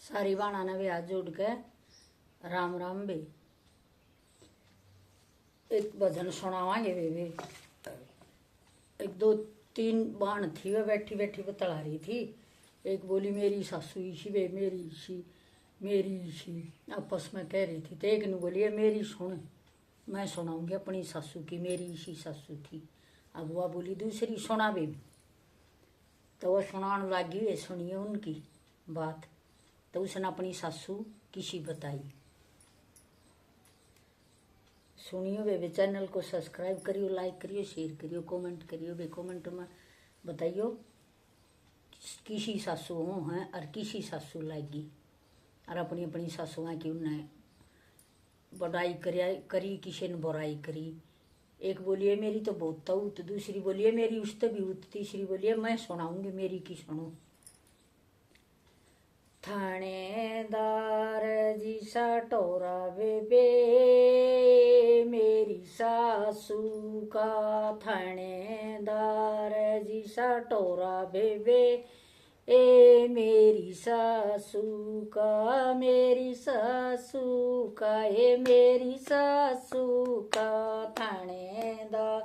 सारी बाणा ने भी हाथ जोड़ के राम राम बे। एक भजन सुनावांगे वे। एक दो तीन बाण थी, वे बैठी बैठी बतला रही थी। एक बोली मेरी सासू इसी वे मेरी इसी आपस में कह रही थी। तो एक ने बोली मेरी सुन, मैं सुनाऊंगी अपनी सासू की, मेरी इसी सासू थी। अब वह बोली दूसरी सुना बे। तो वह सुनाने लगी, वे सुनिए उनकी बात। तो उसने अपनी सासू किसी बताई। सुनियो वे चैनल को सब्सक्राइब करियो, लाइक करियो, शेयर करियो, कमेंट करियो वे। कमेंट में बताइयो किसी सासू हो हैं और किसी सासू लागी, और अपनी अपनी सासुआ की उन्हें बड़ाई करी किसी ने बुराई करी। एक बोलिए मेरी तो बहुत तऊत, दूसरी बोलिए मेरी उस तो भी उत, तीसरी बोलिए मैं सुनाऊंगी मेरी की सुनो। थानेदार जी सटोरा बेबे मेरी सासू का, थानेदार जी सटोरा बेबे ए मेरी सासू का, मेरी सासू का, ए मेरी सासू का, थानेदार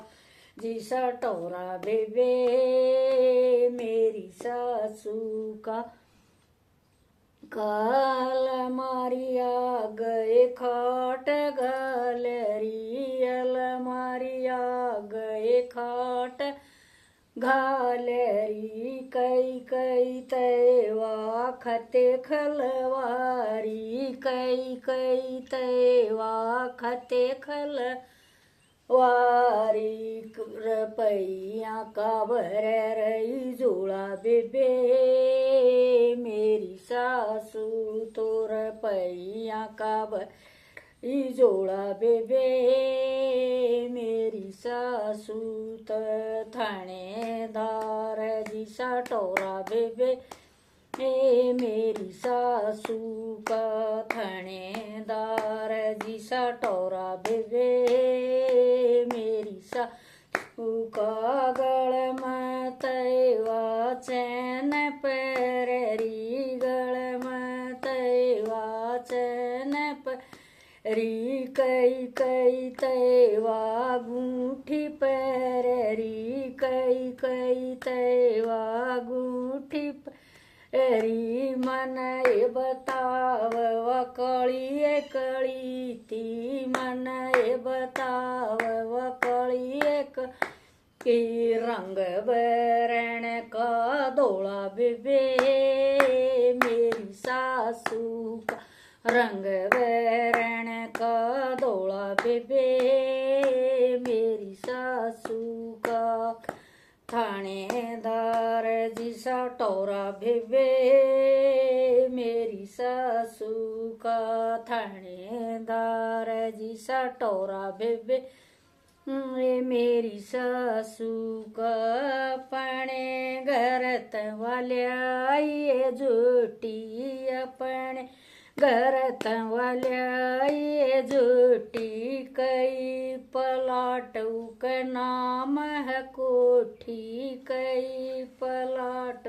जी सटोरा बेबे मेरी सासू का। काल मारिया गए खाट घालरी, अलमारिया गए खाट घालरी, कई कई तैवा खते खलवारी, कई कई तैवा खते खलवारी, रुपया का भर रही जोड़ा बेबे मेरी सासू, तो रुपया का भर जोड़ा बेबे मेरी सासू। तो थानेदार जी सटोरा बेबे ए मेरी सासू का, थानेदार जी सटोरा बेबे मेरी सासू का। गल में तैवा चैन पैरी, गल में तैवा चैन पैरी, कई कई तैवा गूठी पैरी, कई कई तैवा गूठी री। मन ए बताव वकड़ी कड़ी थी, मन ए बताव वकड़ी की, रंग बरण का धोला बेबे मेरी सासू का, रंग बरण का धोला बेबे मेरी सासू का। थानेदार जी सटोरा बेबे मेरी सासू का, थानेदार जी सटोरा बेबे मेरी सासू का। अपने घर वाल्या ये जुटी, अपने घर वाल्या ये जुटी, कई पलाट का नाम है कोठी, कई पलाट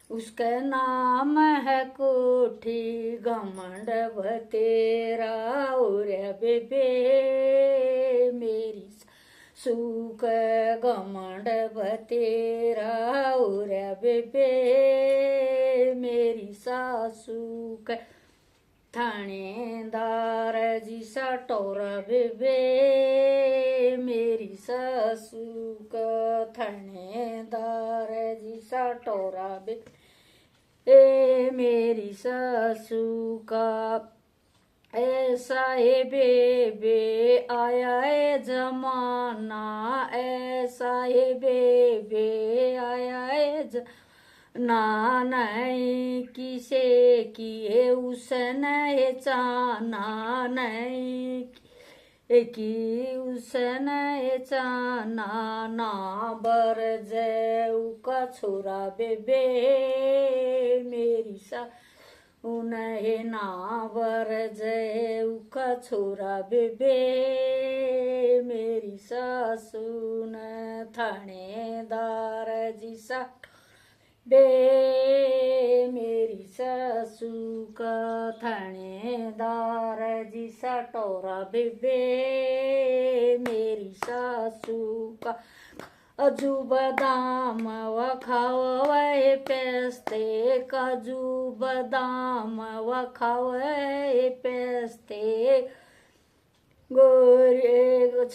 उसका नाम है कोठी। घमंड भतेरा और बेबे मेरी सुख, घमंड भतेरा और बेबे मेरी सासू का। थानेदार जी सटोरा बेबे मेरी सासू का, थानेदार जी सटोरा बेबे मेरी सासू का। ऐसा है बेबे आया है जमाना, ऐसा है बेबे आया है ना नहीं किसे किए उसने चाना, नहीं कि उसने चाना, ना बर जय का छोरा बेबे मेरी सा उन्हें ना बर जय का छोरा बेबे मेरी सासू न। थानेदार जी सा बे मेरी सासू सासू का थानेदार जी सटोरा बेबे मेरी सासू का काजू बादाम व खावे पेस्ते काजू बादाम व खावे पेस्ते गोरे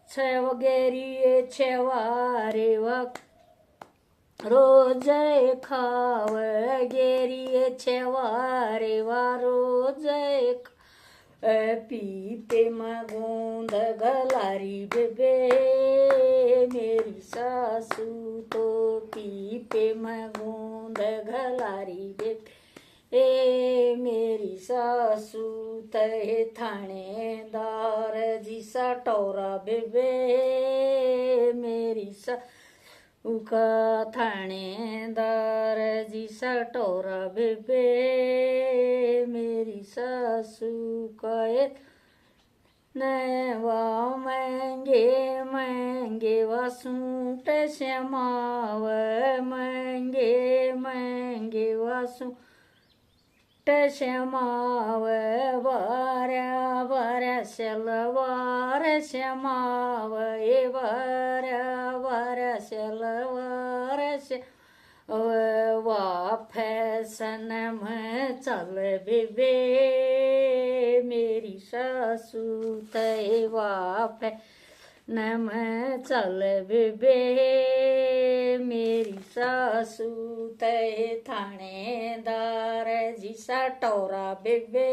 छेवगेरी छेवारे व रोज खाव गेरी छेवारे व रोज पीते मगोंद गलारी बेबे मेरी सासू तो पीपे मगोंद गलारी बेबे मेरी सासू तहे थानेदार जी सटोरा बेबे मेरी सासू का थानेदार जी सटोरा बेबे मेरी सासू का नवा महंगे महंगे व सूट श्यामाव महंगे महंगे व सूट श्यामाव वाऱ्या वाऱ्या शलवार श्यामाव वाऱ्या वाऱ्या शलवार वा फैशन में चल बेबे मेरी सासू तय वा फैशन में चल बेबे मेरी सासू तय थानेदार जी सटोरा बेबे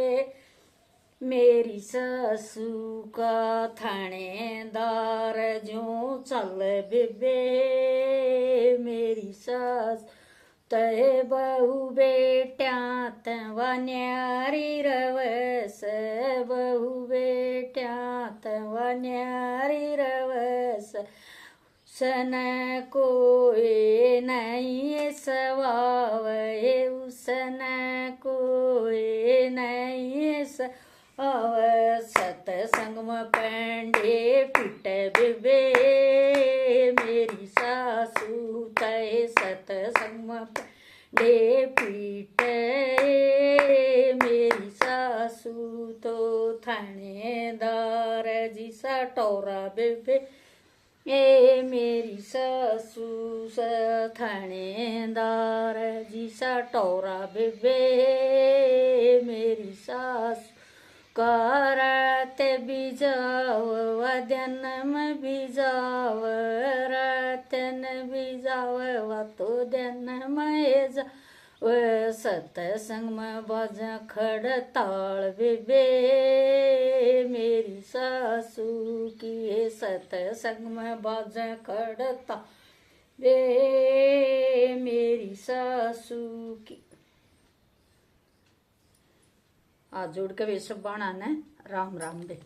मेरी सासू का थानेदार जो चल बेबे मेरी सास तय बहु बेट्या तवा न्यारी रवस बहु बेट्या तवा न्यारी रवस सन कोई नहीं सवाव उसन कोई नहीं सवाव सतसंग में पंडे पिट बेबे मेरी सासू तय सतसंग में पंडे पीट मेरी सासू तो थानेदार जी सटोरा बेबे मेरी सासू थानेदार जी सटोरा बेबे मेरी सासू करात बिजाव वदन में बिजाव रातन बिजाव व तो दिन में जा व सतसंग में बाजा खड़ताल बेबे मेरी सासू की सतसंग में बाजा खड़ताल बे मेरी सासू की आज जोड़ के वे सब बनाना राम राम दे।